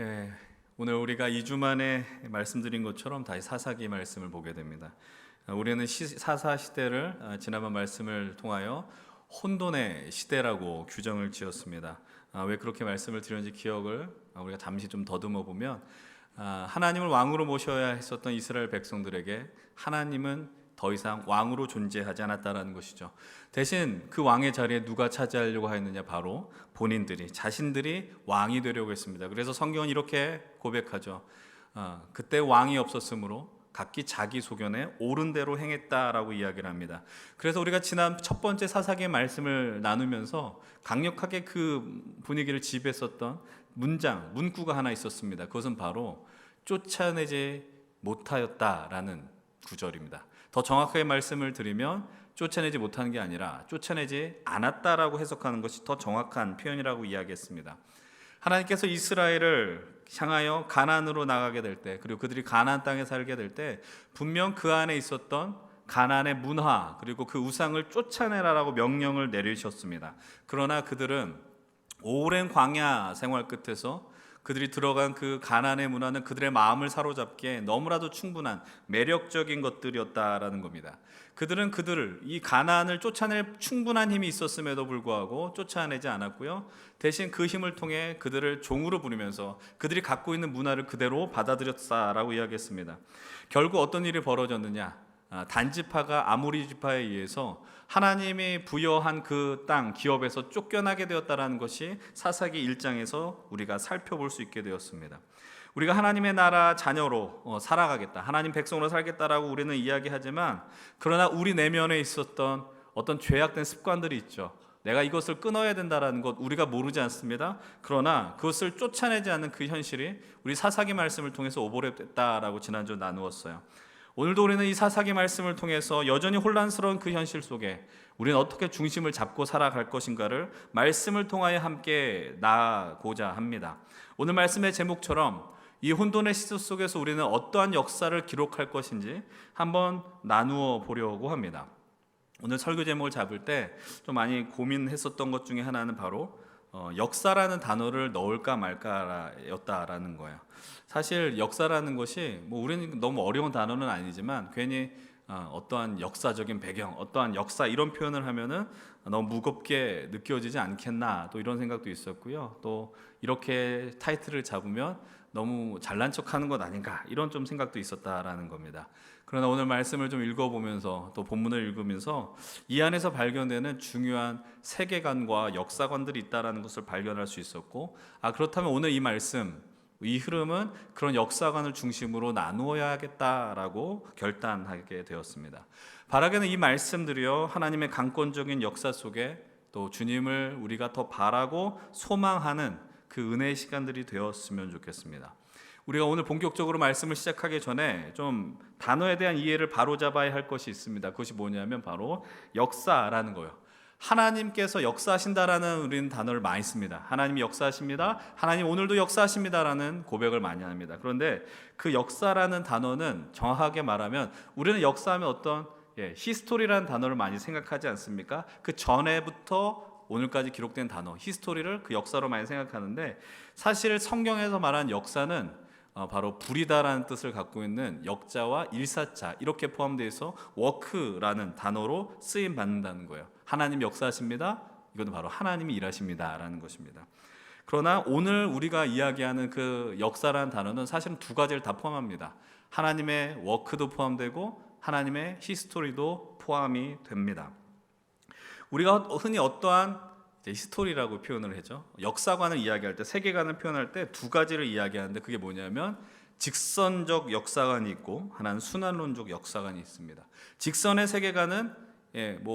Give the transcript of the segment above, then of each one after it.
예, 오늘 우리가 2주 만에 말씀드린 것처럼 다시 사사기 말씀을 보게 됩니다. 우리는 사사 시대를 지난번 말씀을 통하여 혼돈의 시대라고 규정을 지었습니다. 왜 그렇게 말씀을 드렸는지 기억을 우리가 잠시 좀 더듬어 보면, 하나님을 왕으로 모셔야 했었던 이스라엘 백성들에게 하나님은 더 이상 왕으로 존재하지 않았다라는 것이죠. 대신 그 왕의 자리에 누가 차지하려고 하였느냐? 바로 본인들이, 자신들이 왕이 되려고 했습니다. 그래서 성경은 이렇게 고백하죠. 그때 왕이 없었으므로 각기 자기 소견에 옳은 대로 행했다라고 이야기를 합니다. 그래서 우리가 지난 첫 번째 사사기의 말씀을 나누면서 강력하게 그 분위기를 지배했었던 문구가 하나 있었습니다. 그것은 바로 쫓아내지 못하였다라는 구절입니다. 더 정확하게 말씀을 드리면 쫓아내지 못하는 게 아니라 쫓아내지 않았다라고 해석하는 것이 더 정확한 표현이라고 이야기했습니다. 하나님께서 이스라엘을 향하여 가나안으로 나가게 될 때, 그리고 그들이 가나안 땅에 살게 될 때 분명 그 안에 있었던 가나안의 문화, 그리고 그 우상을 쫓아내라라고 명령을 내리셨습니다. 그러나 그들은 오랜 광야 생활 끝에서 그들이 들어간 그 가나안의 문화는 그들의 마음을 사로잡기에 너무나도 충분한 매력적인 것들이었다라는 겁니다. 그들은 이 가나안을 쫓아낼 충분한 힘이 있었음에도 불구하고 쫓아내지 않았고요. 대신 그 힘을 통해 그들을 종으로 부리면서 그들이 갖고 있는 문화를 그대로 받아들였다라고 이야기했습니다. 결국 어떤 일이 벌어졌느냐? 단지파가 아모리 지파에 의해서 하나님이 부여한 그 땅 기업에서 쫓겨나게 되었다라는 것이 사사기 1장에서 우리가 살펴볼 수 있게 되었습니다. 우리가 하나님의 나라 자녀로 살아가겠다, 하나님 백성으로 살겠다라고 우리는 이야기하지만, 그러나 우리 내면에 있었던 어떤 죄악된 습관들이 있죠. 내가 이것을 끊어야 된다라는 것 우리가 모르지 않습니다. 그러나 그것을 쫓아내지 않는 그 현실이 우리 사사기 말씀을 통해서 오버랩됐다라고 지난주 나누었어요. 오늘도 우리는 이 사사기 말씀을 통해서 여전히 혼란스러운 그 현실 속에 우리는 어떻게 중심을 잡고 살아갈 것인가를 말씀을 통하여 함께 나아가고자 합니다. 오늘 말씀의 제목처럼 이 혼돈의 시대 속에서 우리는 어떠한 역사를 기록할 것인지 한번 나누어 보려고 합니다. 오늘 설교 제목을 잡을 때 좀 많이 고민했었던 것 중에 하나는 바로 역사라는 단어를 넣을까 말까였다라는 거예요. 사실 역사라는 것이 우리는 너무 어려운 단어는 아니지만 괜히 어떠한 역사적인 배경, 어떠한 역사 이런 표현을 하면은 너무 무겁게 느껴지지 않겠나, 또 이런 생각도 있었고요. 또 이렇게 타이틀을 잡으면 너무 잘난 척하는 것 아닌가, 이런 좀 생각도 있었다라는 겁니다. 그러나 오늘 말씀을 좀 읽어보면서 또 본문을 읽으면서 이 안에서 발견되는 중요한 세계관과 역사관들이 있다라는 것을 발견할 수 있었고, 그렇다면 오늘 이 말씀, 이 흐름은 그런 역사관을 중심으로 나누어야겠다라고 결단하게 되었습니다. 바라기는 이 말씀들이요, 하나님의 강권적인 역사 속에 또 주님을 우리가 더 바라고 소망하는 그 은혜의 시간들이 되었으면 좋겠습니다. 우리가 오늘 본격적으로 말씀을 시작하기 전에 좀 단어에 대한 이해를 바로잡아야 할 것이 있습니다. 그것이 뭐냐면 바로 역사라는 거예요. 하나님께서 역사하신다라는 우리는 단어를 많이 씁니다. 하나님이 역사하십니다. 하나님 오늘도 역사하십니다라는 고백을 많이 합니다. 그런데 그 역사라는 단어는 정확하게 말하면 우리는 역사하면 어떤 히스토리라는 단어를 많이 생각하지 않습니까? 그 전에부터 오늘까지 기록된 단어 히스토리를 그 역사로 많이 생각하는데, 사실 성경에서 말하는 역사는 바로 불이다라는 뜻을 갖고 있는 역자와 일사자 이렇게 포함되어 있어 워크라는 단어로 쓰임 받는다는 거예요. 하나님 역사하십니다. 이것은 바로 하나님이 일하십니다라는 것입니다. 그러나 오늘 우리가 이야기하는 그 역사라는 단어는 사실은 두 가지를 다 포함합니다. 하나님의 워크도 포함되고 하나님의 히스토리도 포함이 됩니다. 우리가 흔히 어떠한 히스토리라고 표현을 하죠. 역사관을 이야기할 때, 세계관을 표현할 때 두 가지를 이야기하는데, 그게 뭐냐면 직선적 역사관이 있고 하나는 순환론적 역사관이 있습니다. 직선의 세계관은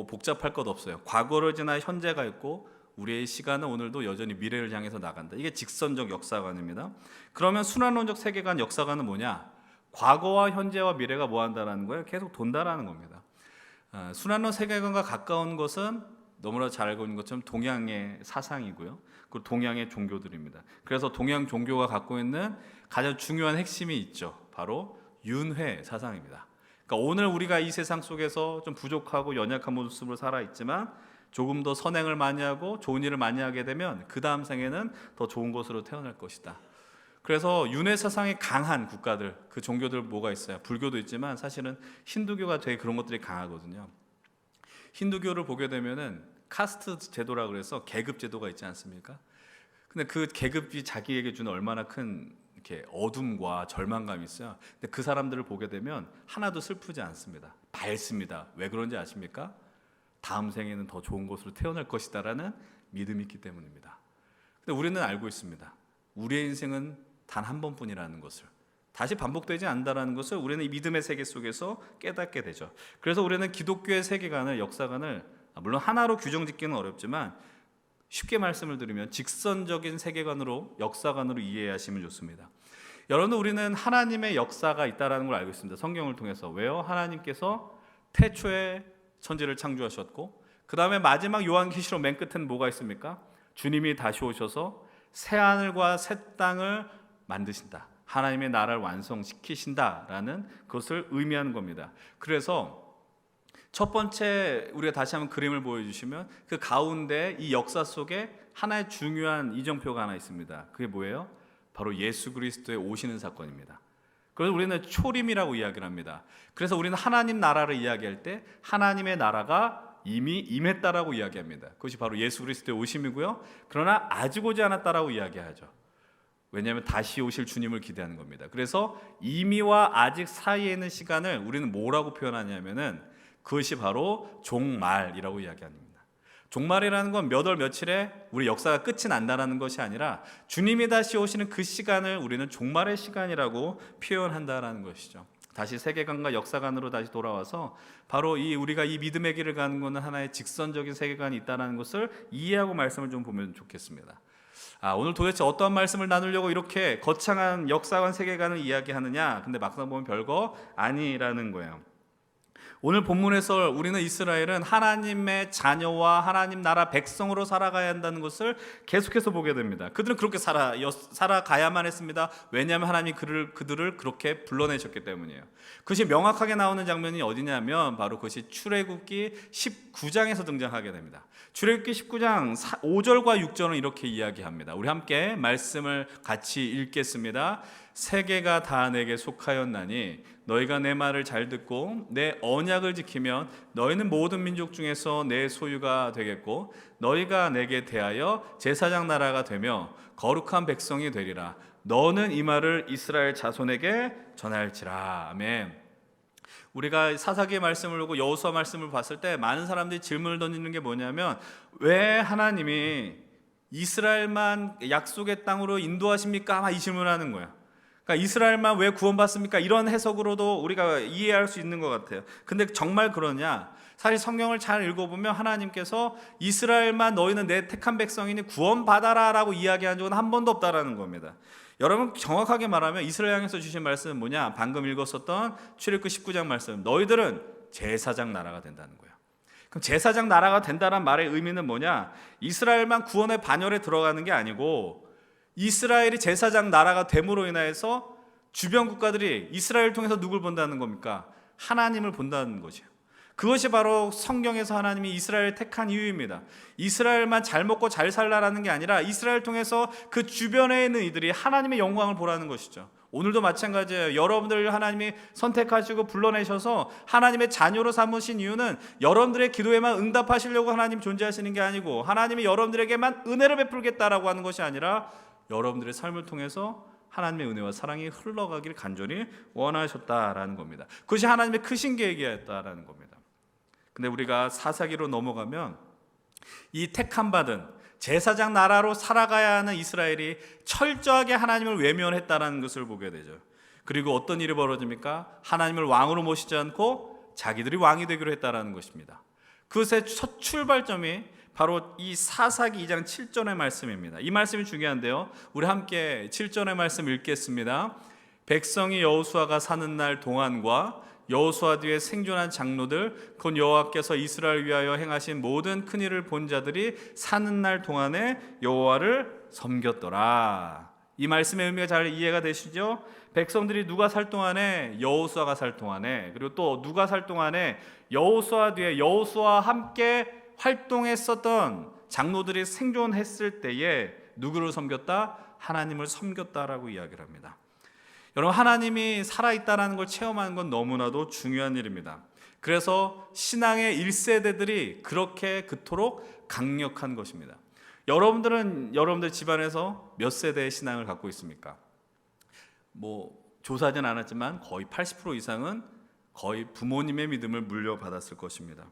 복잡할 것 없어요. 과거를 지나 현재가 있고 우리의 시간은 오늘도 여전히 미래를 향해서 나간다. 이게 직선적 역사관입니다. 그러면 순환론적 세계관 역사관은 뭐냐? 과거와 현재와 미래가 뭐 한다라는 거예요? 계속 돈다라는 겁니다. 순환론 세계관과 가까운 것은 너무나 잘 알고 있는 것처럼 동양의 사상이고요, 그리고 동양의 종교들입니다. 그래서 동양 종교가 갖고 있는 가장 중요한 핵심이 있죠. 바로 윤회 사상입니다. 그러니까 오늘 우리가 이 세상 속에서 좀 부족하고 연약한 모습으로 살아있지만 조금 더 선행을 많이 하고 좋은 일을 많이 하게 되면 그 다음 생에는 더 좋은 것으로 태어날 것이다. 그래서 윤회 사상이 강한 국가들, 그 종교들 뭐가 있어요? 불교도 있지만 사실은 힌두교가 되게 그런 것들이 강하거든요. 힌두교를 보게 되면은 카스트 제도라 그래서 계급 제도가 있지 않습니까? 근데 그 계급이 자기에게 주는 얼마나 큰 이렇게 어둠과 절망감이 있어요. 근데 그 사람들을 보게 되면 하나도 슬프지 않습니다. 밝습니다. 왜 그런지 아십니까? 다음 생에는 더 좋은 곳으로 태어날 것이다라는 믿음이 있기 때문입니다. 근데 우리는 알고 있습니다. 우리의 인생은 단 한 번뿐이라는 것을, 다시 반복되지 않는다는 것을 우리는 이 믿음의 세계 속에서 깨닫게 되죠. 그래서 우리는 기독교의 세계관을, 역사관을 물론 하나로 규정짓기는 어렵지만 쉽게 말씀을 드리면 직선적인 세계관으로, 역사관으로 이해하시면 좋습니다. 여러분, 우리는 하나님의 역사가 있다는 걸 알고 있습니다. 성경을 통해서. 왜요? 하나님께서 태초에 천지를 창조하셨고, 그 다음에 마지막 요한계시록 맨 끝에는 뭐가 있습니까? 주님이 다시 오셔서 새 하늘과 새 땅을 만드신다, 하나님의 나라를 완성시키신다라는 것을 의미하는 겁니다. 그래서 첫 번째, 우리가 다시 한번 그림을 보여주시면 그 가운데 이 역사 속에 하나의 중요한 이정표가 하나 있습니다. 그게 뭐예요? 바로 예수 그리스도의 오시는 사건입니다. 그래서 우리는 초림이라고 이야기를 합니다. 그래서 우리는 하나님 나라를 이야기할 때 하나님의 나라가 이미 임했다라고 이야기합니다. 그것이 바로 예수 그리스도의 오심이고요. 그러나 아직 오지 않았다라고 이야기하죠. 왜냐하면 다시 오실 주님을 기대하는 겁니다. 그래서 이미와 아직 사이에 있는 시간을 우리는 뭐라고 표현하냐면은 그것이 바로 종말이라고 이야기합니다. 종말이라는 건 몇 월 며칠에 우리 역사가 끝이 난다는 것이 아니라 주님이 다시 오시는 그 시간을 우리는 종말의 시간이라고 표현한다는 것이죠. 다시 세계관과 역사관으로 다시 돌아와서 바로 우리가 이 믿음의 길을 가는 것은 하나의 직선적인 세계관이 있다는 것을 이해하고 말씀을 좀 보면 좋겠습니다. 오늘 도대체 어떠한 말씀을 나누려고 이렇게 거창한 역사관 세계관을 이야기하느냐? 근데 막상 보면 별거 아니라는 거예요. 오늘 본문에서 우리는 이스라엘은 하나님의 자녀와 하나님 나라 백성으로 살아가야 한다는 것을 계속해서 보게 됩니다. 그들은 그렇게 살아가야만 했습니다. 왜냐하면 하나님이 그들을 그렇게 불러내셨기 때문이에요. 그것이 명확하게 나오는 장면이 어디냐면 바로 그것이 출애굽기 19장에서 등장하게 됩니다. 출애굽기 19장 5절과 6절은 이렇게 이야기합니다. 우리 함께 말씀을 같이 읽겠습니다. 세계가 다 내게 속하였나니 너희가 내 말을 잘 듣고 내 언약을 지키면 너희는 모든 민족 중에서 내 소유가 되겠고 너희가 내게 대하여 제사장 나라가 되며 거룩한 백성이 되리라. 너는 이 말을 이스라엘 자손에게 전할지라. 아멘. 우리가 사사기의 말씀을 보고 여호수아 말씀을 봤을 때 많은 사람들이 질문을 던지는 게 뭐냐면 왜 하나님이 이스라엘만 약속의 땅으로 인도하십니까? 아마 이 질문을 하는 거예요. 그러니까 이스라엘만 왜 구원받습니까? 이런 해석으로도 우리가 이해할 수 있는 것 같아요. 근데 정말 그러냐? 사실 성경을 잘 읽어보면 하나님께서 이스라엘만 너희는 내 택한 백성이니 구원받아라 라고 이야기한 적은 한 번도 없다라는 겁니다. 여러분, 정확하게 말하면 이스라엘 향해서 주신 말씀은 뭐냐? 방금 읽었었던 출애굽기 19장 말씀, 너희들은 제사장 나라가 된다는 거예요. 그럼 제사장 나라가 된다는 말의 의미는 뭐냐? 이스라엘만 구원의 반열에 들어가는 게 아니고 이스라엘이 제사장 나라가 됨으로 인해서 주변 국가들이 이스라엘을 통해서 누굴 본다는 겁니까? 하나님을 본다는 거죠. 그것이 바로 성경에서 하나님이 이스라엘을 택한 이유입니다. 이스라엘만 잘 먹고 잘 살라라는 게 아니라 이스라엘을 통해서 그 주변에 있는 이들이 하나님의 영광을 보라는 것이죠. 오늘도 마찬가지예요. 여러분들 하나님이 선택하시고 불러내셔서 하나님의 자녀로 삼으신 이유는 여러분들의 기도에만 응답하시려고 하나님 존재하시는 게 아니고 하나님이 여러분들에게만 은혜를 베풀겠다라고 하는 것이 아니라 여러분들의 삶을 통해서 하나님의 은혜와 사랑이 흘러가기를 간절히 원하셨다라는 겁니다. 그것이 하나님의 크신 계획이었다라는 겁니다. 근데 우리가 사사기로 넘어가면 이 택함받은 제사장 나라로 살아가야 하는 이스라엘이 철저하게 하나님을 외면했다라는 것을 보게 되죠. 그리고 어떤 일이 벌어집니까? 하나님을 왕으로 모시지 않고 자기들이 왕이 되기로 했다라는 것입니다. 그것의 첫 출발점이 바로 이 사사기 2장 7절의 말씀입니다. 이 말씀이 중요한데요. 우리 함께 7절의 말씀 읽겠습니다. 백성이 여호수아가 사는 날 동안과 여호수아 뒤에 생존한 장로들 곧 여호와께서 이스라엘 위하여 행하신 모든 큰 일을 본 자들이 사는 날 동안에 여호와를 섬겼더라. 이 말씀의 의미가 잘 이해가 되시죠? 백성들이 누가 살 동안에? 여호수아가 살 동안에. 그리고 또 누가 살 동안에? 여호수아 뒤에 여호수아와 함께 활동했었던 장로들이 생존했을 때에 누구를 섬겼다? 하나님을 섬겼다라고 이야기를 합니다. 여러분, 하나님이 살아있다는 걸 체험하는 건 너무나도 중요한 일입니다. 그래서 신앙의 1세대들이 그토록 강력한 것입니다. 여러분들 집안에서 몇 세대의 신앙을 갖고 있습니까? 조사하진 않았지만 거의 80% 이상은 거의 부모님의 믿음을 물려받았을 것입니다.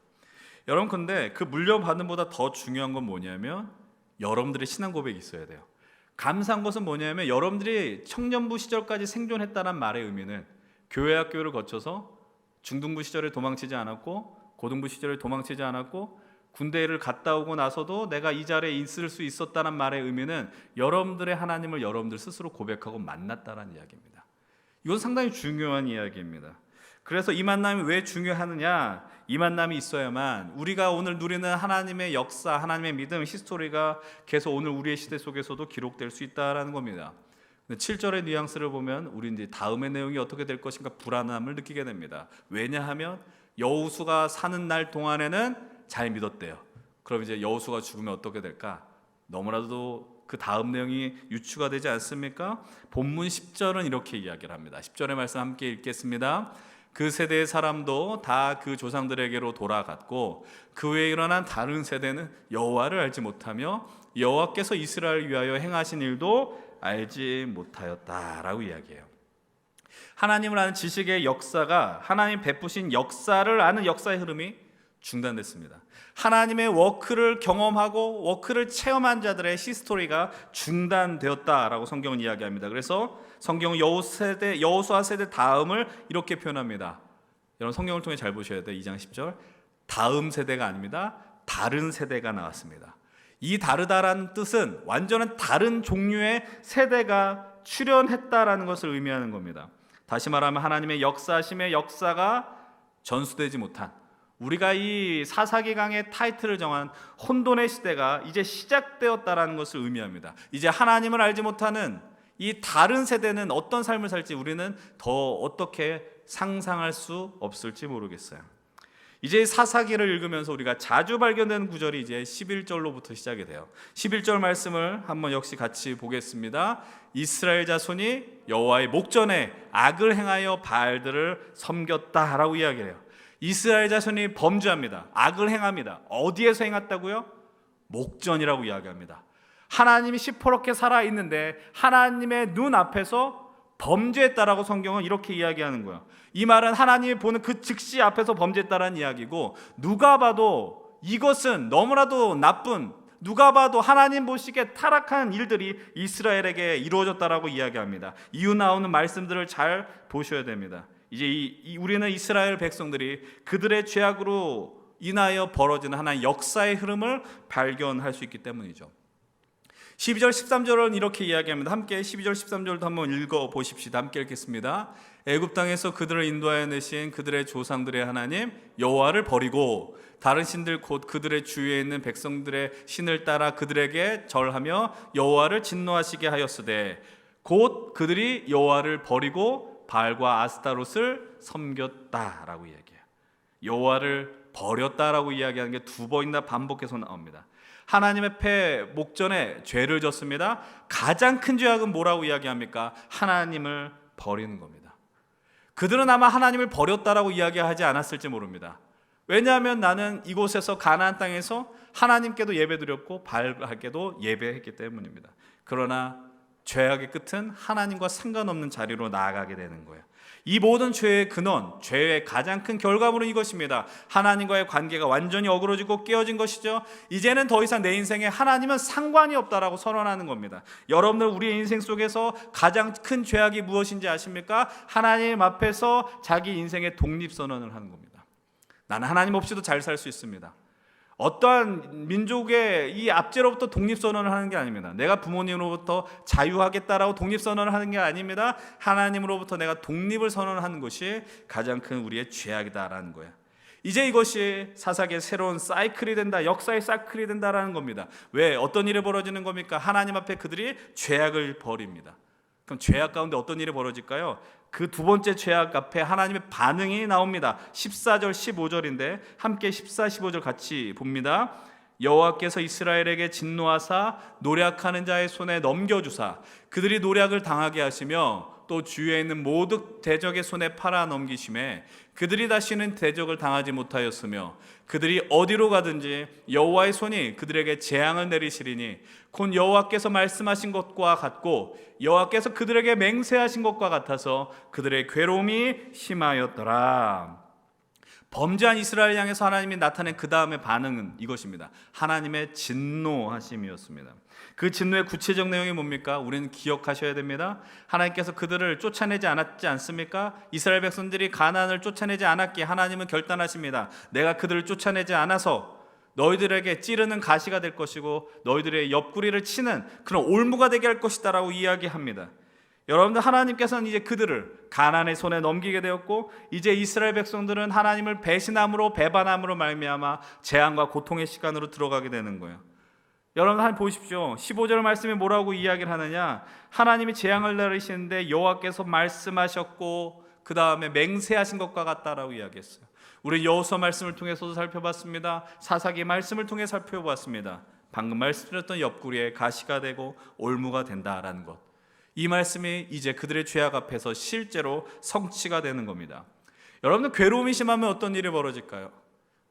여러분, 근데 그 물려받는 보다 더 중요한 건 뭐냐면 여러분들의 신앙 고백이 있어야 돼요. 감사한 것은 뭐냐면 여러분들이 청년부 시절까지 생존했다는 말의 의미는 교회 학교를 거쳐서 중등부 시절에 도망치지 않았고 고등부 시절에 도망치지 않았고 군대를 갔다 오고 나서도 내가 이 자리에 있을 수 있었다는 말의 의미는 여러분들의 하나님을 여러분들 스스로 고백하고 만났다는 이야기입니다. 이건 상당히 중요한 이야기입니다. 그래서 이 만남이 왜 중요하느냐? 이 만남이 있어야만 우리가 오늘 누리는 하나님의 역사, 하나님의 믿음, 히스토리가 계속 오늘 우리의 시대 속에서도 기록될 수 있다라는 겁니다. 7절의 뉘앙스를 보면 우리 이제 다음의 내용이 어떻게 될 것인가 불안함을 느끼게 됩니다. 왜냐하면 여호수가 사는 날 동안에는 잘 믿었대요. 그럼 이제 여호수가 죽으면 어떻게 될까? 너무나도 그 다음 내용이 유추가 되지 않습니까? 본문 10절은 이렇게 이야기를 합니다. 10절의 말씀 함께 읽겠습니다. 그 세대의 사람도 다 그 조상들에게로 돌아갔고 그 외에 일어난 다른 세대는 여호와를 알지 못하며 여호와께서 이스라엘을 위하여 행하신 일도 알지 못하였다라고 이야기해요. 하나님을 아는 지식의 역사가, 하나님 베푸신 역사를 아는 역사의 흐름이 중단됐습니다. 하나님의 워크를 경험하고 워크를 체험한 자들의 히스토리가 중단되었다라고 성경은 이야기합니다. 그래서 성경은 여호수아 세대 다음을 이렇게 표현합니다. 여러분, 성경을 통해 잘 보셔야 돼요. 2장 10절 다음 세대가 아닙니다. 다른 세대가 나왔습니다. 이 다르다라는 뜻은 완전한 다른 종류의 세대가 출현했다라는 것을 의미하는 겁니다. 다시 말하면 하나님의 역사심의 역사가 전수되지 못한, 우리가 이 사사기강의 타이틀을 정한 혼돈의 시대가 이제 시작되었다라는 것을 의미합니다. 이제 하나님을 알지 못하는 이 다른 세대는 어떤 삶을 살지 우리는 더 어떻게 상상할 수 없을지 모르겠어요. 이제 사사기를 읽으면서 우리가 자주 발견되는 구절이 이제 11절로부터 시작이 돼요. 11절 말씀을 한번 역시 같이 보겠습니다. 이스라엘 자손이 여호와의 목전에 악을 행하여 바알들을 섬겼다라고 이야기해요. 이스라엘 자손이 범죄합니다. 악을 행합니다. 어디에서 행했다고요? 목전이라고 이야기합니다. 하나님이 시퍼렇게 살아있는데 하나님의 눈 앞에서 범죄했다라고 성경은 이렇게 이야기하는 거예요. 이 말은 하나님이 보는 그 즉시 앞에서 범죄했다라는 이야기고, 누가 봐도 이것은 너무나도 나쁜, 누가 봐도 하나님 보시기에 타락한 일들이 이스라엘에게 이루어졌다라고 이야기합니다. 이후 나오는 말씀들을 잘 보셔야 됩니다. 이제 우리는 이스라엘 백성들이 그들의 죄악으로 인하여 벌어지는 하나의 역사의 흐름을 발견할 수 있기 때문이죠. 12절 13절은 이렇게 이야기합니다. 함께 12절 13절도 한번 읽어보십시다. 함께 읽겠습니다. 애굽 땅에서 그들을 인도하여 내신 그들의 조상들의 하나님 여호와를 버리고 다른 신들 곧 그들의 주위에 있는 백성들의 신을 따라 그들에게 절하며 여호와를 진노하시게 하였으되 곧 그들이 여호와를 버리고 바알과 아스타롯을 섬겼다라고 이야기해요. 여호와를 버렸다라고 이야기하는 게 두 번이나 반복해서 나옵니다. 하나님의 패 목전에 죄를 졌습니다. 가장 큰 죄악은 뭐라고 이야기합니까? 하나님을 버리는 겁니다. 그들은 아마 하나님을 버렸다라고 이야기하지 않았을지 모릅니다. 왜냐하면 나는 이곳에서 가나안 땅에서 하나님께도 예배드렸고 바알에게도 예배했기 때문입니다. 그러나 죄악의 끝은 하나님과 상관없는 자리로 나아가게 되는 거예요. 이 모든 죄의 근원, 죄의 가장 큰 결과물은 이것입니다. 하나님과의 관계가 완전히 어그러지고 깨어진 것이죠. 이제는 더 이상 내 인생에 하나님은 상관이 없다라고 선언하는 겁니다. 여러분들 우리의 인생 속에서 가장 큰 죄악이 무엇인지 아십니까? 하나님 앞에서 자기 인생의 독립선언을 하는 겁니다. 나는 하나님 없이도 잘 살 수 있습니다. 어떠한 민족의 이 압제로부터 독립선언을 하는 게 아닙니다. 내가 부모님으로부터 자유하겠다라고 독립선언을 하는 게 아닙니다. 하나님으로부터 내가 독립을 선언하는 것이 가장 큰 우리의 죄악이다라는 거예요. 이제 이것이 사사기의 새로운 사이클이 된다, 역사의 사이클이 된다라는 겁니다. 왜? 어떤 일이 벌어지는 겁니까? 하나님 앞에 그들이 죄악을 벌입니다. 그럼 죄악 가운데 어떤 일이 벌어질까요? 그 두 번째 죄악 앞에 하나님의 반응이 나옵니다. 14절 15절인데 함께 14, 15절 같이 봅니다. 여호와께서 이스라엘에게 진노하사 노략하는 자의 손에 넘겨주사 그들이 노략을 당하게 하시며 또 주위에 있는 모든 대적의 손에 팔아 넘기심에 그들이 다시는 대적을 당하지 못하였으며 그들이 어디로 가든지 여호와의 손이 그들에게 재앙을 내리시리니 곧 여호와께서 말씀하신 것과 같고 여호와께서 그들에게 맹세하신 것과 같아서 그들의 괴로움이 심하였더라. 범죄한 이스라엘 향해서 하나님이 나타낸 그 다음의 반응은 이것입니다. 하나님의 진노하심이었습니다. 그 진노의 구체적 내용이 뭡니까? 우리는 기억하셔야 됩니다. 하나님께서 그들을 쫓아내지 않았지 않습니까? 이스라엘 백성들이 가나안을 쫓아내지 않았기에 하나님은 결단하십니다. 내가 그들을 쫓아내지 않아서 너희들에게 찌르는 가시가 될 것이고 너희들의 옆구리를 치는 그런 올무가 되게 할 것이다 라고 이야기합니다. 여러분들, 하나님께서는 이제 그들을 가나안의 손에 넘기게 되었고 이제 이스라엘 백성들은 하나님을 배신함으로 배반함으로 말미암아 재앙과 고통의 시간으로 들어가게 되는 거예요. 여러분 한번 보십시오. 15절 말씀이 뭐라고 이야기를 하느냐? 하나님이 재앙을 내리시는데 여호와께서 말씀하셨고 그 다음에 맹세하신 것과 같다라고 이야기했어요. 우리 여호수아 말씀을 통해서도 살펴봤습니다. 사사기 말씀을 통해 살펴봤습니다. 방금 말씀드렸던 옆구리에 가시가 되고 올무가 된다라는 것, 이 말씀이 이제 그들의 죄악 앞에서 실제로 성취가 되는 겁니다. 여러분들, 괴로움이 심하면 어떤 일이 벌어질까요?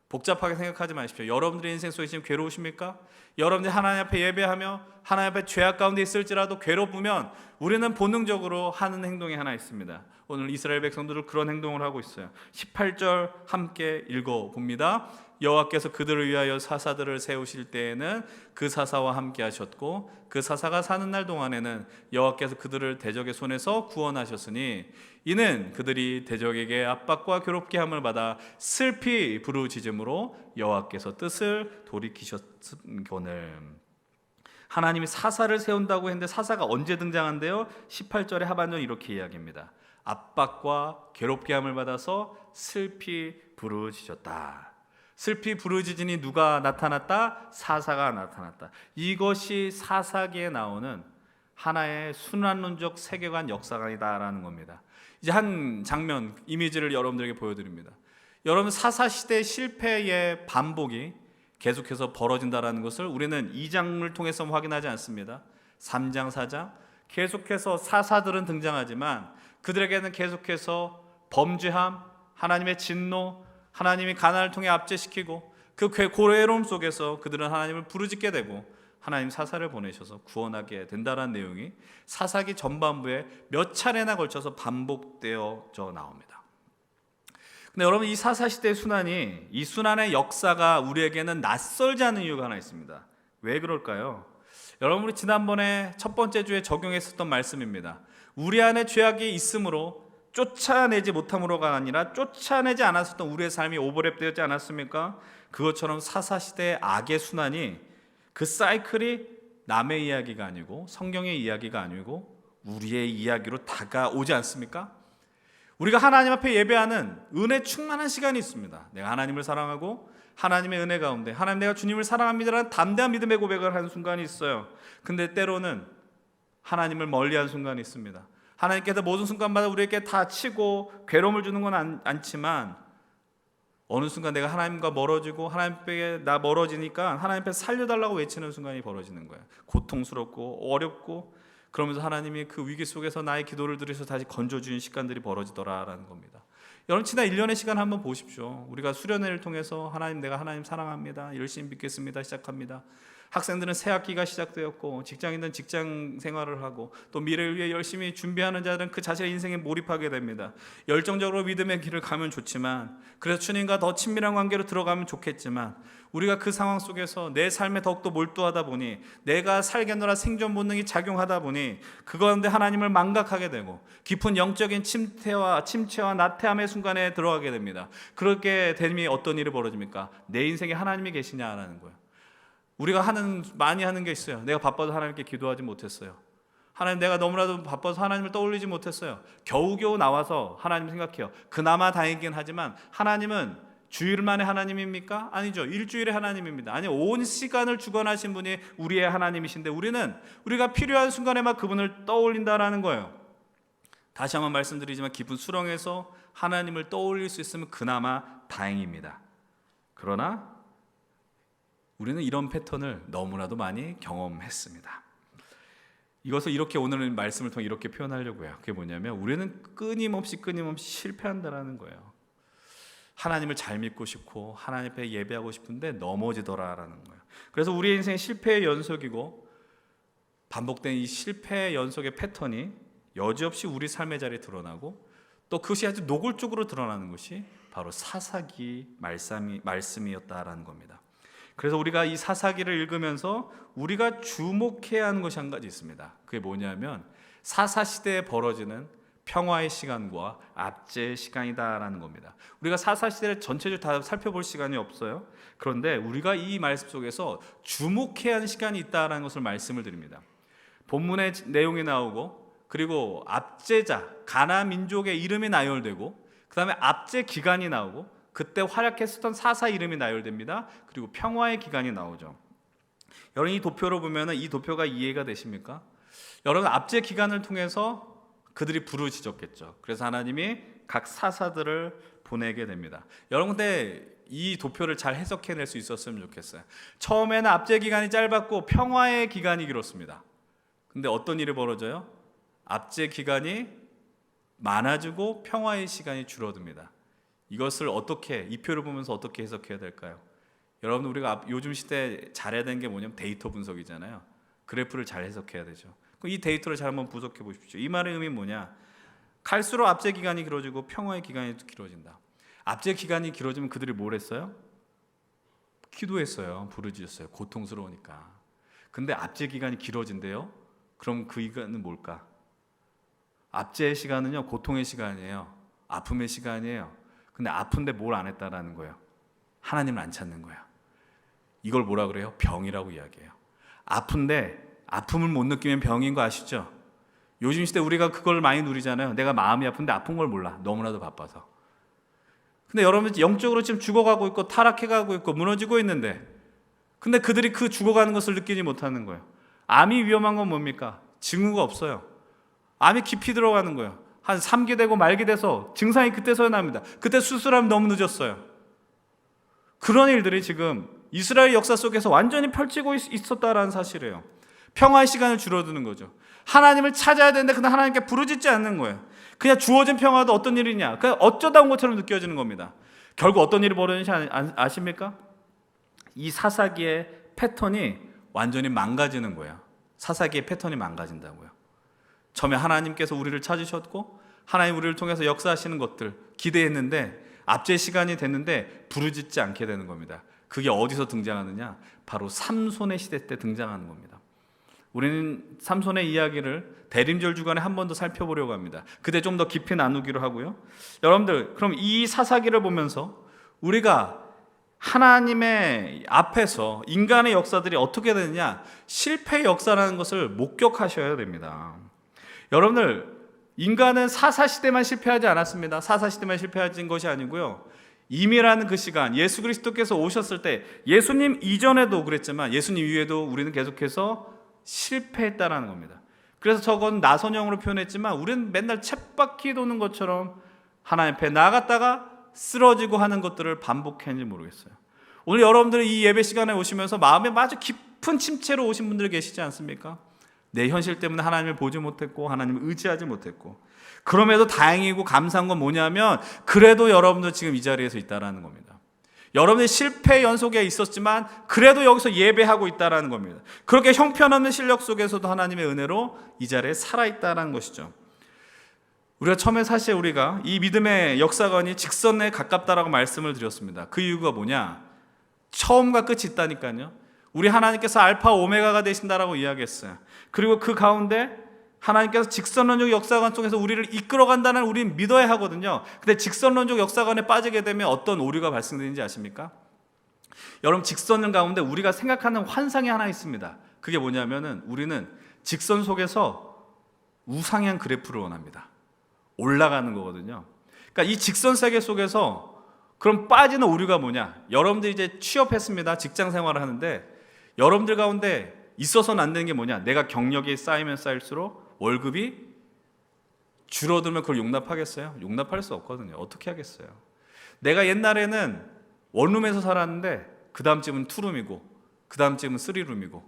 복잡하게 생각하지 마십시오. 여러분들의 인생 속에 지금 괴로우십니까? 여러분들이 하나님 앞에 예배하며 하나님 앞에 죄악 가운데 있을지라도 괴롭으면 우리는 본능적으로 하는 행동이 하나 있습니다. 오늘 이스라엘 백성들은 그런 행동을 하고 있어요. 18절 함께 읽어봅니다. 여호와께서 그들을 위하여 사사들을 세우실 때에는 그 사사와 함께 하셨고 그 사사가 사는 날 동안에는 여호와께서 그들을 대적의 손에서 구원하셨으니 이는 그들이 대적에게 압박과 괴롭게 함을 받아 슬피 부르짖음으로 여호와께서 뜻을 돌이키셨거늘. 하나님이 사사를 세운다고 했는데 사사가 언제 등장한대요? 18절의 하반절 이렇게 이야기합니다. 압박과 괴롭게 함을 받아서 슬피 부르짖었다. 슬피 부르짖으니 누가 나타났다? 사사가 나타났다. 이것이 사사기에 나오는 하나의 순환론적 세계관 역사관이다라는 겁니다. 이제 한 장면, 이미지를 여러분들에게 보여드립니다. 여러분, 사사시대의 실패의 반복이 계속해서 벌어진다는 것을 우리는 2장을 통해서 확인하지 않습니다. 3장, 4장 계속해서 사사들은 등장하지만 그들에게는 계속해서 범죄함, 하나님의 진노, 하나님이 가나안을 통해 압제시키고 그 고래로움 속에서 그들은 하나님을 부르짖게 되고 하나님 사사를 보내셔서 구원하게 된다는 내용이 사사기 전반부에 몇 차례나 걸쳐서 반복되어져 나옵니다. 근데 여러분, 이 사사시대의 순환이, 이 순환의 역사가 우리에게는 낯설지 않은 이유가 하나 있습니다. 왜 그럴까요? 여러분, 우리 지난번에 첫 번째 주에 적용했었던 말씀입니다. 우리 안에 죄악이 있으므로 쫓아내지 못함으로가 아니라 쫓아내지 않았었던 우리의 삶이 오버랩되었지 않았습니까? 그것처럼 사사시대의 악의 순환이, 그 사이클이 남의 이야기가 아니고 성경의 이야기가 아니고 우리의 이야기로 다가오지 않습니까? 우리가 하나님 앞에 예배하는 은혜 충만한 시간이 있습니다. 내가 하나님을 사랑하고 하나님의 은혜 가운데 하나님, 내가 주님을 사랑합니다라는 담대한 믿음의 고백을 하는 순간이 있어요. 근데 때로는 하나님을 멀리한 순간이 있습니다. 하나님께서 모든 순간마다 우리에게 다 치고 괴로움을 주는 건 않지만 어느 순간 내가 하나님과 멀어지고 하나님께 나 멀어지니까 하나님 앞에 살려달라고 외치는 순간이 벌어지는 거예요. 고통스럽고 어렵고, 그러면서 하나님이 그 위기 속에서 나의 기도를 들으셔서 다시 건져주는 시간들이 벌어지더라라는 겁니다. 여러분, 지난 1년의 시간 한번 보십시오. 우리가 수련회를 통해서 하나님, 내가 하나님 사랑합니다, 열심히 믿겠습니다 시작합니다. 학생들은 새 학기가 시작되었고 직장인들은 직장 생활을 하고 또 미래를 위해 열심히 준비하는 자들은 그 자신의 인생에 몰입하게 됩니다. 열정적으로 믿음의 길을 가면 좋지만, 그래서 주님과 더 친밀한 관계로 들어가면 좋겠지만, 우리가 그 상황 속에서 내 삶에 더욱더 몰두하다 보니, 내가 살겠노라 생존 본능이 작용하다 보니 그 가운데 하나님을 망각하게 되고 깊은 영적인 침체와 나태함의 순간에 들어가게 됩니다. 그렇게 되면 어떤 일이 벌어집니까? 내 인생에 하나님이 계시냐라는 거예요. 우리가 많이 하는 게 있어요. 내가 바빠서 하나님께 기도하지 못했어요. 하나님, 내가 너무나도 바빠서 하나님을 떠올리지 못했어요. 겨우겨우 나와서 하나님 생각해요. 그나마 다행이긴 하지만 하나님은 주일만의 하나님입니까? 아니죠. 일주일의 하나님입니다. 아니, 온 시간을 주관하신 분이 우리의 하나님이신데 우리는 우리가 필요한 순간에만 그분을 떠올린다라는 거예요. 다시 한번 말씀드리지만 깊은 수렁에서 하나님을 떠올릴 수 있으면 그나마 다행입니다. 그러나 우리는 이런 패턴을 너무나도 많이 경험했습니다. 이것을 이렇게 오늘 말씀을 통해 이렇게 표현하려고 해요. 그게 뭐냐면 우리는 끊임없이 실패한다라는 거예요. 하나님을 잘 믿고 싶고 하나님 앞에 예배하고 싶은데 넘어지더라라는 거예요. 그래서 우리 인생의 실패의 연속이고 반복된 이 실패의 연속의 패턴이 여지없이 우리 삶의 자리에 드러나고 또 그것이 아주 노골적으로 드러나는 것이 바로 사사기 말씀이었다라는 겁니다. 그래서 우리가 이 사사기를 읽으면서 우리가 주목해야 하는 것이 한 가지 있습니다. 그게 뭐냐면 사사시대에 벌어지는 평화의 시간과 압제의 시간이다라는 겁니다. 우리가 사사시대를 전체적으로 다 살펴볼 시간이 없어요. 그런데 우리가 이 말씀 속에서 주목해야 하는 시간이 있다라는 것을 말씀을 드립니다. 본문의 내용이 나오고 그리고 압제자 가나안 민족의 이름이 나열되고 그 다음에 압제 기간이 나오고 그때 활약했었던 사사 이름이 나열됩니다. 그리고 평화의 기간이 나오죠. 여러분 이 도표로 보면 이 도표가 이해가 되십니까? 여러분 압제 기간을 통해서 그들이 부르짖었겠죠. 그래서 하나님이 각 사사들을 보내게 됩니다. 여러분 근데 이 도표를 잘 해석해낼 수 있었으면 좋겠어요. 처음에는 압제 기간이 짧았고 평화의 기간이 길었습니다. 근데 어떤 일이 벌어져요? 압제 기간이 많아지고 평화의 시간이 줄어듭니다. 이것을 어떻게 이 표를 보면서 어떻게 해석해야 될까요? 여러분 우리가 요즘 시대에 잘해야 되는 게 뭐냐면 데이터 분석이잖아요. 그래프를 잘 해석해야 되죠. 그럼 이 데이터를 잘 한번 분석해 보십시오. 이 말의 의미는 뭐냐? 갈수록 압제 기간이 길어지고 평화의 기간이 길어진다. 압제 기간이 길어지면 그들이 뭘 했어요? 기도했어요. 부르짖었어요. 고통스러우니까. 근데 압제 기간이 길어진대요. 그럼 그 기간은 뭘까? 압제의 시간은요, 고통의 시간이에요. 아픔의 시간이에요. 근데 아픈데 뭘 안 했다라는 거예요. 하나님을 안 찾는 거예요. 이걸 뭐라 그래요? 병이라고 이야기해요. 아픈데 아픔을 못 느끼면 병인 거 아시죠? 요즘 시대 우리가 그걸 많이 누리잖아요. 내가 마음이 아픈데 아픈 걸 몰라. 너무나도 바빠서. 근데 여러분 영적으로 지금 죽어가고 있고 타락해가고 있고 무너지고 있는데 근데 그들이 그 죽어가는 것을 느끼지 못하는 거예요. 암이 위험한 건 뭡니까? 징후가 없어요. 암이 깊이 들어가는 거예요. 한 3기 되고 말기 돼서 증상이 그때서야 납니다. 그때 수술하면 너무 늦었어요. 그런 일들이 지금 이스라엘 역사 속에서 완전히 펼치고 있었다라는 사실이에요. 평화의 시간을 줄어드는 거죠. 하나님을 찾아야 되는데 그냥 하나님께 부르짖지 않는 거예요. 그냥 주어진 평화도 어떤 일이냐? 그냥 어쩌다 온 것처럼 느껴지는 겁니다. 결국 어떤 일이 벌어지는지 아십니까? 이 사사기의 패턴이 완전히 망가지는 거예요. 사사기의 패턴이 망가진다고요. 처음에 하나님께서 우리를 찾으셨고 하나님 우리를 통해서 역사하시는 것들 기대했는데 압제 시간이 됐는데 부르짖지 않게 되는 겁니다. 그게 어디서 등장하느냐? 바로 삼손의 시대 때 등장하는 겁니다. 우리는 삼손의 이야기를 대림절 주간에 한 번 더 살펴보려고 합니다. 그때 좀 더 깊이 나누기로 하고요. 여러분들 그럼 이 사사기를 보면서 우리가 하나님의 앞에서 인간의 역사들이 어떻게 되느냐? 실패의 역사라는 것을 목격하셔야 됩니다. 여러분들 인간은 사사시대만 실패하지 않았습니다. 사사시대만 실패하신 것이 아니고요. 임이라는 그 시간 예수 그리스도께서 오셨을 때 예수님 이전에도 그랬지만 예수님 이후에도 우리는 계속해서 실패했다라는 겁니다. 그래서 저건 나선형으로 표현했지만 우리는 맨날 쳇바퀴 도는 것처럼 하나님 앞에 나갔다가 쓰러지고 하는 것들을 반복했는지 모르겠어요. 오늘 여러분들이 이 예배 시간에 오시면서 마음에 아주 깊은 침체로 오신 분들 계시지 않습니까? 내 현실 때문에 하나님을 보지 못했고 하나님을 의지하지 못했고 그럼에도 다행이고 감사한 건 뭐냐면 그래도 여러분들 지금 이 자리에서 있다라는 겁니다. 여러분의 실패 연속에 있었지만 그래도 여기서 예배하고 있다라는 겁니다. 그렇게 형편없는 실력 속에서도 하나님의 은혜로 이 자리에 살아있다라는 것이죠. 우리가 처음에 사실 우리가 이 믿음의 역사관이 직선에 가깝다라고 말씀을 드렸습니다. 그 이유가 뭐냐? 처음과 끝이 있다니까요. 우리 하나님께서 알파 오메가가 되신다라고 이야기했어요. 그리고 그 가운데 하나님께서 직선론적 역사관 속에서 우리를 이끌어간다는 우리는 믿어야 하거든요. 근데 직선론적 역사관에 빠지게 되면 어떤 오류가 발생되는지 아십니까? 여러분 직선론 가운데 우리가 생각하는 환상이 하나 있습니다. 그게 뭐냐면은 우리는 직선 속에서 우상향 그래프를 원합니다. 올라가는 거거든요. 그러니까 이 직선 세계 속에서 그럼 빠지는 오류가 뭐냐? 여러분들 이제 취업했습니다. 직장 생활을 하는데 여러분들 가운데 있어서는 안 되는 게 뭐냐? 내가 경력이 쌓이면 쌓일수록 월급이 줄어들면 그걸 용납하겠어요? 용납할 수 없거든요. 어떻게 하겠어요? 내가 옛날에는 원룸에서 살았는데 그 다음 집은 투룸이고 그 다음 집은 3룸이고,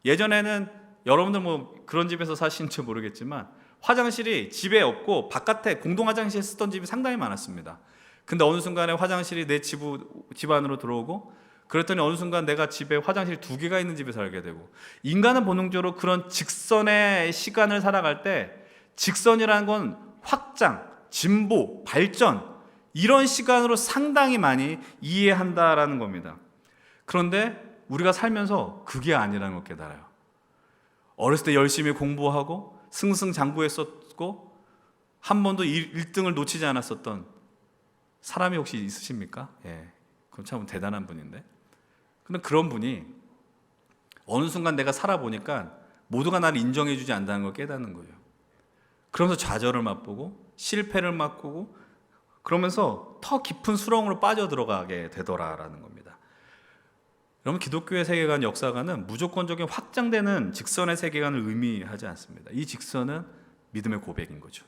예전에는 여러분들 뭐 그런 집에서 사시는지 모르겠지만 화장실이 집에 없고 바깥에 공동 화장실 쓰던 집이 상당히 많았습니다. 근데 어느 순간에 화장실이 내 집 안으로 들어오고, 그랬더니 어느 순간 내가 집에 화장실 2개가 있는 집에 살게 되고, 인간은 본능적으로 그런 직선의 시간을 살아갈 때 직선이라는 건 확장, 진보, 발전, 이런 시간으로 상당히 많이 이해한다라는 겁니다. 그런데 우리가 살면서 그게 아니라는 걸 깨달아요. 어렸을 때 열심히 공부하고 승승장구했었고 한 번도 1등을 놓치지 않았었던 사람이 혹시 있으십니까? 예, 그럼 참 대단한 분인데. 근데 그런 분이 어느 순간 내가 살아보니까 모두가 나를 인정해주지 않는다는 걸 깨닫는 거예요. 그러면서 좌절을 맛보고 실패를 맛보고, 그러면서 더 깊은 수렁으로 빠져들어가게 되더라라는 겁니다. 여러분, 기독교의 세계관, 역사관은 무조건적인 확장되는 직선의 세계관을 의미하지 않습니다. 이 직선은 믿음의 고백인 거죠.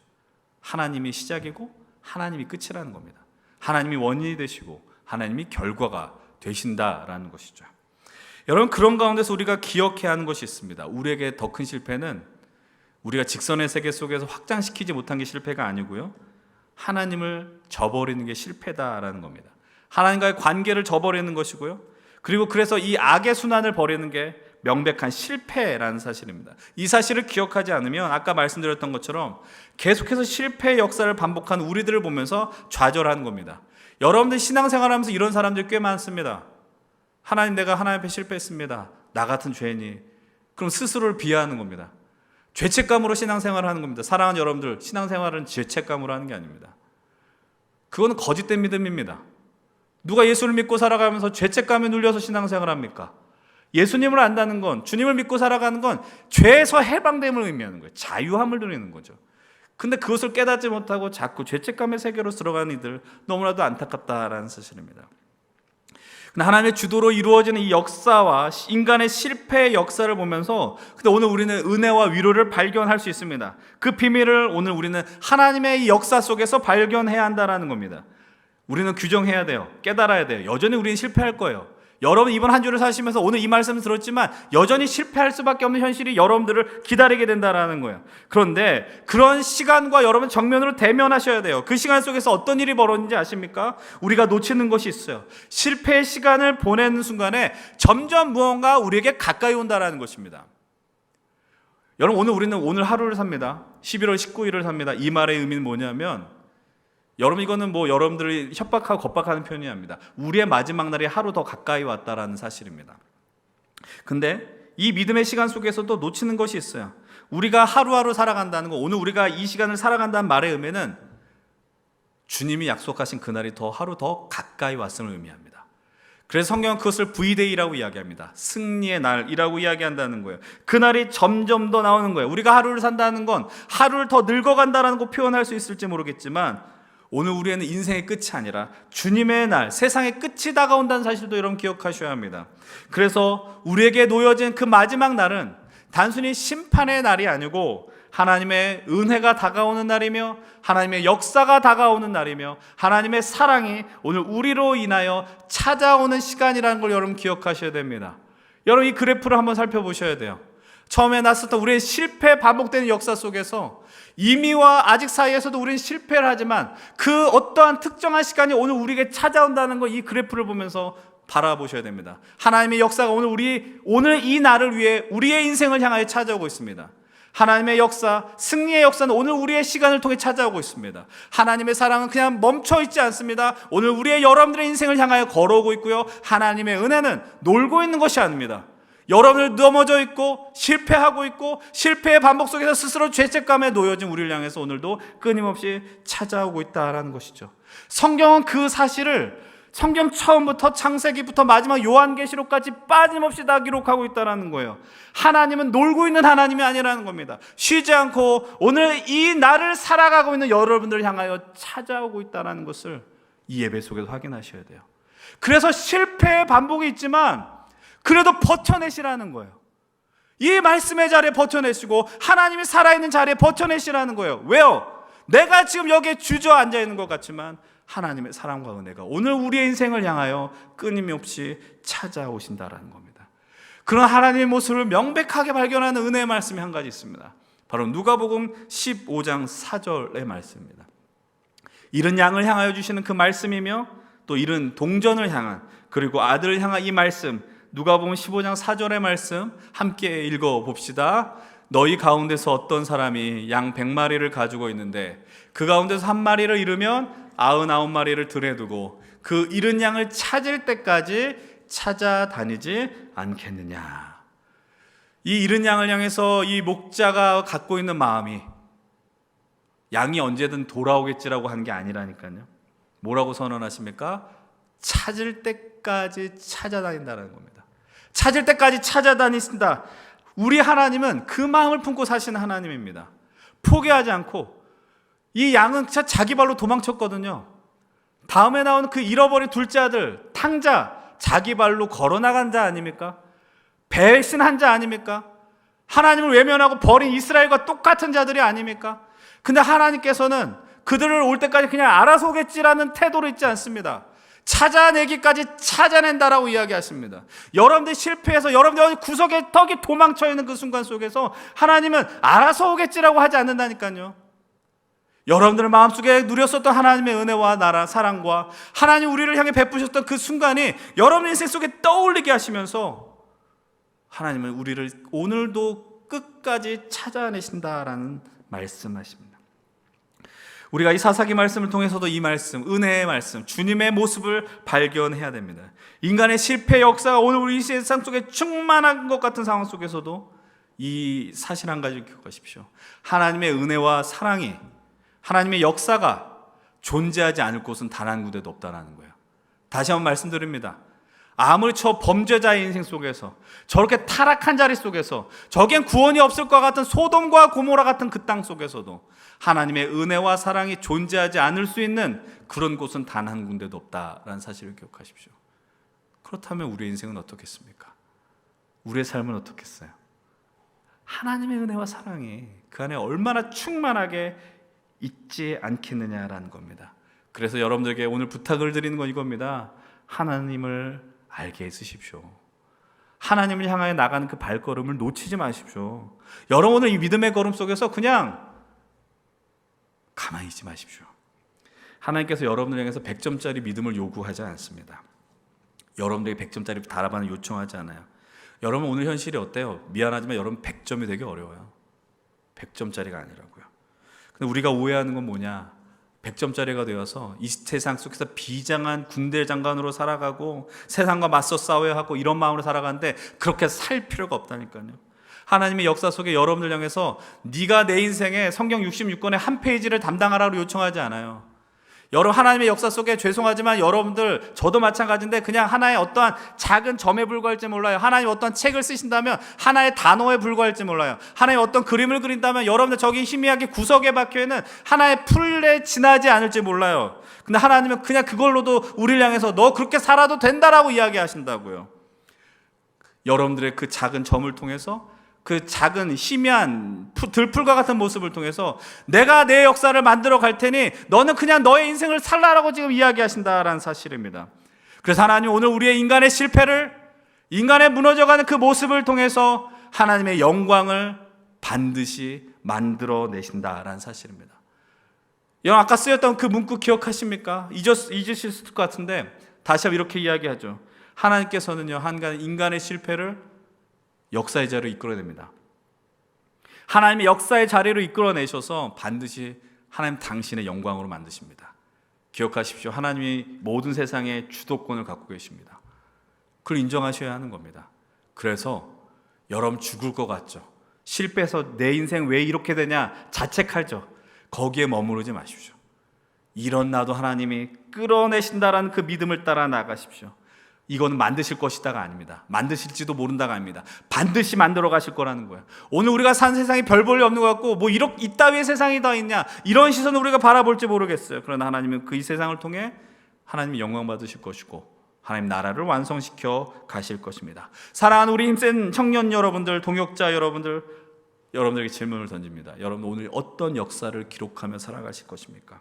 하나님이 시작이고 하나님이 끝이라는 겁니다. 하나님이 원인이 되시고 하나님이 결과가 되신다라는 것이죠. 여러분, 그런 가운데서 우리가 기억해야 하는 것이 있습니다. 우리에게 더 큰 실패는 우리가 직선의 세계 속에서 확장시키지 못한 게 실패가 아니고요, 하나님을 저버리는 게 실패다라는 겁니다. 하나님과의 관계를 저버리는 것이고요, 그리고 그래서 이 악의 순환을 버리는 게 명백한 실패라는 사실입니다. 이 사실을 기억하지 않으면 아까 말씀드렸던 것처럼 계속해서 실패의 역사를 반복한 우리들을 보면서 좌절하는 겁니다. 여러분들 신앙생활하면서 이런 사람들이 꽤 많습니다. 하나님, 내가 하나님 앞에 실패했습니다. 나 같은 죄인이. 그럼 스스로를 비하하는 겁니다. 죄책감으로 신앙생활을 하는 겁니다. 사랑하는 여러분들, 신앙생활은 죄책감으로 하는 게 아닙니다. 그거는 거짓된 믿음입니다. 누가 예수를 믿고 살아가면서 죄책감에 눌려서 신앙생활을 합니까? 예수님을 안다는 건, 주님을 믿고 살아가는 건 죄에서 해방됨을 의미하는 거예요. 자유함을 누리는 거죠. 근데 그것을 깨닫지 못하고 자꾸 죄책감의 세계로 들어가는 이들, 너무나도 안타깝다라는 사실입니다. 하나님의 주도로 이루어지는 이 역사와 인간의 실패의 역사를 보면서, 근데 오늘 우리는 은혜와 위로를 발견할 수 있습니다. 그 비밀을 오늘 우리는 하나님의 이 역사 속에서 발견해야 한다는 겁니다. 우리는 규정해야 돼요. 깨달아야 돼요. 여전히 우리는 실패할 거예요. 여러분, 이번 한 주를 사시면서 오늘 이 말씀을 들었지만 여전히 실패할 수밖에 없는 현실이 여러분들을 기다리게 된다는 거예요. 그런데 그런 시간과 여러분 정면으로 대면하셔야 돼요. 그 시간 속에서 어떤 일이 벌어졌는지 아십니까? 우리가 놓치는 것이 있어요. 실패의 시간을 보내는 순간에 점점 무언가 우리에게 가까이 온다는 것입니다. 여러분, 우리는 오늘 하루를 삽니다. 11월 19일을 삽니다. 이 말의 의미는 뭐냐면, 여러분, 이거는 뭐 여러분들이 협박하고 겁박하는 표현이 아닙니다. 우리의 마지막 날이 하루 더 가까이 왔다라는 사실입니다. 근데 이 믿음의 시간 속에서도 놓치는 것이 있어요. 우리가 하루하루 살아간다는 거, 오늘 우리가 이 시간을 살아간다는 말의 의미는 주님이 약속하신 그날이 하루 더 가까이 왔음을 의미합니다. 그래서 성경은 그것을 V-Day라고 이야기합니다. 승리의 날이라고 이야기한다는 거예요. 그날이 점점 더 나오는 거예요. 우리가 하루를 산다는 건 하루를 더 늙어간다는 거 표현할 수 있을지 모르겠지만, 오늘 우리에는 인생의 끝이 아니라 주님의 날, 세상의 끝이 다가온다는 사실도 여러분 기억하셔야 합니다. 그래서 우리에게 놓여진 그 마지막 날은 단순히 심판의 날이 아니고 하나님의 은혜가 다가오는 날이며 하나님의 역사가 다가오는 날이며 하나님의 사랑이 오늘 우리로 인하여 찾아오는 시간이라는 걸 여러분 기억하셔야 됩니다. 여러분, 이 그래프를 한번 살펴보셔야 돼요. 처음에 났었던 우리의 실패 반복되는 역사 속에서 이미와 아직 사이에서도 우리는 실패를 하지만 그 어떠한 특정한 시간이 오늘 우리에게 찾아온다는 거, 이 그래프를 보면서 바라보셔야 됩니다. 하나님의 역사가 오늘 이 날을 위해 우리의 인생을 향하여 찾아오고 있습니다. 하나님의 역사, 승리의 역사는 오늘 우리의 시간을 통해 찾아오고 있습니다. 하나님의 사랑은 그냥 멈춰 있지 않습니다. 오늘 우리의 여러분들의 인생을 향하여 걸어오고 있고요, 하나님의 은혜는 놀고 있는 것이 아닙니다. 여러분을 넘어져 있고 실패하고 있고 실패의 반복 속에서 스스로 죄책감에 놓여진 우리를 향해서 오늘도 끊임없이 찾아오고 있다는 것이죠. 성경은 그 사실을 성경 처음부터 창세기부터 마지막 요한계시록까지 빠짐없이 다 기록하고 있다는 거예요. 하나님은 놀고 있는 하나님이 아니라는 겁니다. 쉬지 않고 오늘 이 날을 살아가고 있는 여러분들을 향하여 찾아오고 있다는 것을 이 예배 속에서 확인하셔야 돼요. 그래서 실패의 반복이 있지만 그래도 버텨내시라는 거예요. 이 말씀의 자리에 버텨내시고 하나님이 살아있는 자리에 버텨내시라는 거예요. 왜요? 내가 지금 여기에 주저앉아 있는 것 같지만 하나님의 사랑과 은혜가 오늘 우리의 인생을 향하여 끊임없이 찾아오신다라는 겁니다. 그런 하나님의 모습을 명백하게 발견하는 은혜의 말씀이 한 가지 있습니다. 바로 누가복음 15장 4절의 말씀입니다. 이른 양을 향하여 주시는 그 말씀이며 또 이른 동전을 향한, 그리고 아들을 향한 이 말씀, 누가복음 15장 4절의 말씀 함께 읽어봅시다. 너희 가운데서 어떤 사람이 양 100마리를 가지고 있는데 그 가운데서 한 마리를 잃으면 99마리를 들에 두고 그 잃은 양을 찾을 때까지 찾아다니지 않겠느냐. 이 잃은 양을 향해서 이 목자가 갖고 있는 마음이 양이 언제든 돌아오겠지라고 한 게 아니라니까요. 뭐라고 선언하십니까? 찾을 때까지 찾아다닌다는 겁니다. 찾을 때까지 찾아다니신다. 우리 하나님은 그 마음을 품고 사시는 하나님입니다. 포기하지 않고. 이 양은 진짜 자기 발로 도망쳤거든요. 다음에 나오는 그 잃어버린 둘째 아들 탕자, 자기 발로 걸어나간 자 아닙니까? 배신한 자 아닙니까? 하나님을 외면하고 버린 이스라엘과 똑같은 자들이 아닙니까? 근데 하나님께서는 그들을 올 때까지 그냥 알아서 오겠지라는 태도로 있지 않습니다. 찾아내기까지 찾아낸다라고 이야기하십니다. 여러분들이 실패해서 여러분들이 어디 구석에 턱이 도망쳐 있는 그 순간 속에서 하나님은 알아서 오겠지라고 하지 않는다니까요. 여러분들의 마음속에 누렸었던 하나님의 은혜와 나라, 사랑과 하나님 우리를 향해 베푸셨던 그 순간이 여러분 인생 속에 떠올리게 하시면서 하나님은 우리를 오늘도 끝까지 찾아내신다라는 말씀하십니다. 우리가 이 사사기 말씀을 통해서도 이 말씀, 은혜의 말씀, 주님의 모습을 발견해야 됩니다. 인간의 실패 역사가 오늘 우리 세상 속에 충만한 것 같은 상황 속에서도 이 사실 한 가지를 기억하십시오. 하나님의 은혜와 사랑이, 하나님의 역사가 존재하지 않을 곳은 단 한 군데도 없다는 거예요. 다시 한번 말씀드립니다. 아무리 저 범죄자의 인생 속에서, 저렇게 타락한 자리 속에서, 저겐 구원이 없을 것 같은 소돔과 고모라 같은 그 땅 속에서도 하나님의 은혜와 사랑이 존재하지 않을 수 있는 그런 곳은 단 한 군데도 없다라는 사실을 기억하십시오. 그렇다면 우리의 인생은 어떻겠습니까? 우리의 삶은 어떻겠어요? 하나님의 은혜와 사랑이 그 안에 얼마나 충만하게 있지 않겠느냐라는 겁니다. 그래서 여러분들에게 오늘 부탁을 드리는 건 이겁니다. 하나님을 알게 해주십시오. 하나님을 향하여 나가는 그 발걸음을 놓치지 마십시오. 여러분 오늘 이 믿음의 걸음 속에서 그냥 가만히 있지 마십시오. 하나님께서 여러분을 향해서 100점짜리 믿음을 요구하지 않습니다. 여러분들에게 100점짜리 다라반을 요청하지 않아요. 여러분 오늘 현실이 어때요? 미안하지만 여러분 100점이 되게 어려워요. 100점짜리가 아니라고요. 근데 우리가 오해하는 건 뭐냐? 100점짜리가 되어서 이 세상 속에서 비장한 군대 장관으로 살아가고 세상과 맞서 싸워야 하고 이런 마음으로 살아가는데 그렇게 살 필요가 없다니까요. 하나님의 역사 속에 여러분들 향해서 네가 내 인생에 성경 66권의 한 페이지를 담당하라고 요청하지 않아요. 여러분 하나님의 역사 속에 죄송하지만 여러분들 저도 마찬가지인데 그냥 하나의 어떠한 작은 점에 불과할지 몰라요. 하나님 어떤 책을 쓰신다면 하나의 단어에 불과할지 몰라요. 하나님 어떤 그림을 그린다면 여러분들 저기 희미하게 구석에 박혀있는 하나의 풀에 지나지 않을지 몰라요. 근데 하나님은 그냥 그걸로도 우리를 향해서 너 그렇게 살아도 된다라고 이야기하신다고요. 여러분들의 그 작은 점을 통해서 그 작은 희미한 들풀과 같은 모습을 통해서 내가 내 역사를 만들어 갈 테니 너는 그냥 너의 인생을 살라라고 지금 이야기하신다라는 사실입니다. 그래서 하나님 오늘 우리의 인간의 실패를, 인간의 무너져가는 그 모습을 통해서 하나님의 영광을 반드시 만들어내신다라는 사실입니다. 여러분 아까 쓰였던 그 문구 기억하십니까? 잊으실 것 같은데 다시 한번 이렇게 이야기하죠. 하나님께서는요 인간의 실패를 역사의 자리로 이끌어냅니다. 하나님의 역사의 자리로 이끌어내셔서 반드시 하나님 당신의 영광으로 만드십니다. 기억하십시오. 하나님이 모든 세상의 주도권을 갖고 계십니다. 그걸 인정하셔야 하는 겁니다. 그래서 여러분 죽을 것 같죠? 실패해서 내 인생 왜 이렇게 되냐 자책하죠. 거기에 머무르지 마십시오. 이런 나도 하나님이 끌어내신다라는 그 믿음을 따라 나가십시오. 이거는 만드실 것이다가 아닙니다. 만드실지도 모른다가 아닙니다. 반드시 만들어 가실 거라는 거예요. 오늘 우리가 산 세상이 별 볼 일 없는 것 같고 뭐 이따위의 세상이 더 있냐 이런 시선으로 우리가 바라볼지 모르겠어요. 그러나 하나님은 그 이 세상을 통해 하나님이 영광 받으실 것이고 하나님 나라를 완성시켜 가실 것입니다. 사랑하는 우리 힘센 청년 여러분들, 동역자 여러분들에게 질문을 던집니다. 여러분 오늘 어떤 역사를 기록하며 살아가실 것입니까?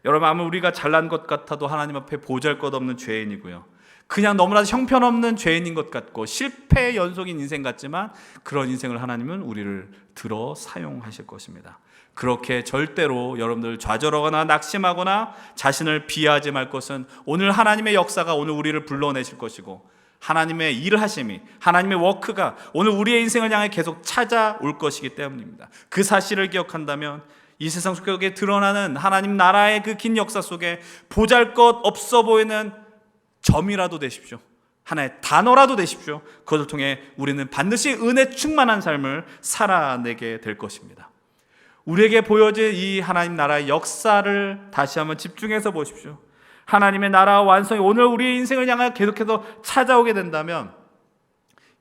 여러분 아무리 우리가 잘난 것 같아도 하나님 앞에 보잘것없는 죄인이고요. 그냥 너무나도 형편없는 죄인인 것 같고 실패의 연속인 인생 같지만 그런 인생을 하나님은 우리를 들어 사용하실 것입니다. 그렇게 절대로 여러분들 좌절하거나 낙심하거나 자신을 비하하지 말 것은 오늘 하나님의 역사가 오늘 우리를 불러내실 것이고 하나님의 일하심이, 하나님의 워크가 오늘 우리의 인생을 향해 계속 찾아올 것이기 때문입니다. 그 사실을 기억한다면 이 세상 속에 드러나는 하나님 나라의 그 긴 역사 속에 보잘것 없어 보이는 점이라도 되십시오. 하나의 단어라도 되십시오. 그것을 통해 우리는 반드시 은혜 충만한 삶을 살아내게 될 것입니다. 우리에게 보여질 이 하나님 나라의 역사를 다시 한번 집중해서 보십시오. 하나님의 나라 완성이 오늘 우리의 인생을 향해 계속해서 찾아오게 된다면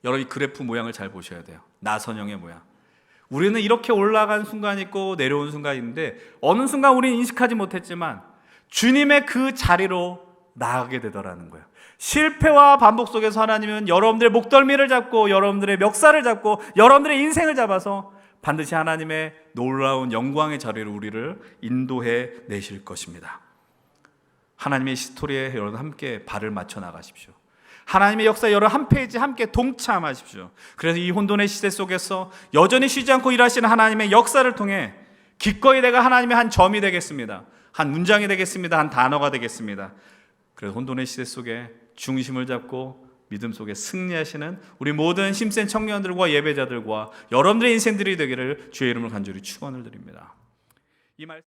여러분 이 그래프 모양을 잘 보셔야 돼요. 나선형의 모양. 우리는 이렇게 올라간 순간이 있고 내려온 순간이 있는데 어느 순간 우리는 인식하지 못했지만 주님의 그 자리로 나아가게 되더라는 거예요. 실패와 반복 속에서 하나님은 여러분들의 목덜미를 잡고 여러분들의 멱살을 잡고 여러분들의 인생을 잡아서 반드시 하나님의 놀라운 영광의 자리로 우리를 인도해 내실 것입니다. 하나님의 스토리에 여러분 함께 발을 맞춰 나가십시오. 하나님의 역사에 여러분 한 페이지 함께 동참하십시오. 그래서 이 혼돈의 시대 속에서 여전히 쉬지 않고 일하시는 하나님의 역사를 통해 기꺼이 내가 하나님의 한 점이 되겠습니다. 한 문장이 되겠습니다. 한 단어가 되겠습니다. 그래서 혼돈의 시대 속에 중심을 잡고 믿음 속에 승리하시는 우리 모든 힘센 청년들과 예배자들과 여러분들의 인생들이 되기를 주의 이름으로 간절히 축원을 드립니다. 이 말